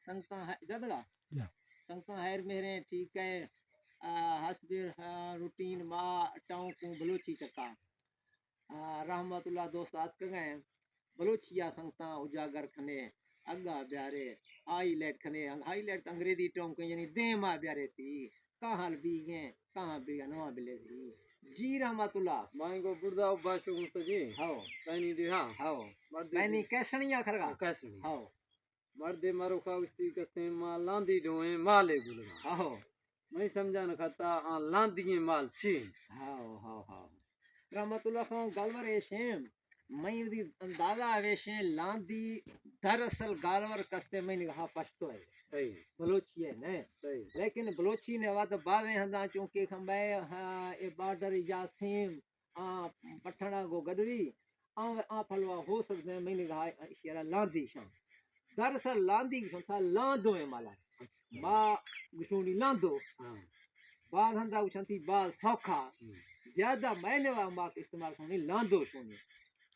संगतां है जदगा Ja. संगतां हैर मेरे ठीक है हसबिर रूटीन मा टाउ को बलोची चका रहमतुल्लाह दोस्तात कगए बलोचिया संगतां उजागर खने अगा ब्यारे हाईलाइट खने हाईलाइट अंग्रेजी टाउ को यानी देमा ब्यारे थी कहां भी गए कहां भी नवा बिले थी जी रहमतुल्लाह माई को बुर्दा बाशु मुस्तजी हाओ तैनी दिहा हाओ मर्दे मैंने कैसनिया खरगा कैसनी हाओ मर्दे मारो खाउस्ती कस्ते माल लांदी ढोए माले गुलगा हाओ नहीं समझा न खाता आ लांदी माल छी हाओ हाओ हाओ रहमतुल्लाह खां गालवर एशेम मैं उदी अंदाजा वेशे लांदी दरअसल गालवर कस्ते मैं निगाह पछतो है सही बलोची है ने सही लेकिन बलोची ने वाद बावे हंदा चूंकि खंबे ए बॉर्डर यासीम पठना गो गदरी आ फलवा हो सकते हैं मैं निगाह इशारा लांदी शाम दरअसल लांदी था लांदो है माला बा गुशोनी लांदो हां बाल हंदा उछंती बाल सौखा ज्यादा मैंने वा माक इस्तेमाल करनी लांदो शोनी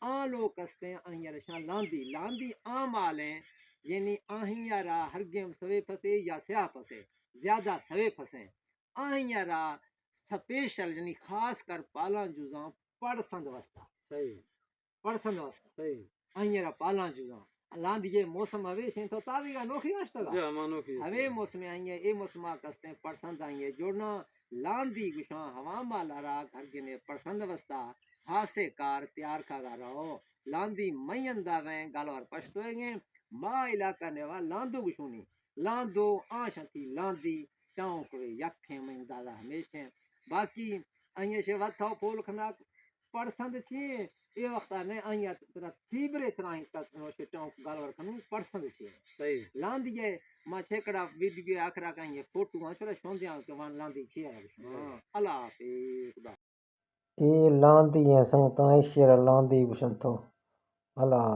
आ लोग कस्ते आहियार शान लांदी लांदी आ माले यानी आहियारा हरगेम सवे फसे या स्या फसे ज्यादा सवे फसे आहियारा स्पेशल यानी खास कर पाला जुजा पड़संद वस्ता सही पड़संद वस्ता सही आहियारा पाला जुजा लांदी ये मौसम हवे से तो तावी का नोखी वस्ता जा मानो की हवे मौसम आइए ए मौसम कस्ते पड़संद आइए जोड़ना लांदी गुशा हवा मालारा घर के ने पसंद वस्ता हासे कार तैयार का रहो लांदी मई अंदावे गालवार पछतोएंगे मा इलाका ने वा लांदो गुशुनी लांदो आशंती लांदी टाउ कोई यखे में दादा हमेशा बाकी आइए से वथो फूल खना पसंद छी ए वक्त ने आइया तेरा तीबरे तरह तक से टाउ गालवार खनु पसंद छी सही लांदी है मां छेकड़ा वीडियो आखरा का ये फोटो छोरा छोंदिया के वन लांदी छी अल्लाह हाफिज E landi संगतां ईश्वर लांदी बसंतो अल्लाह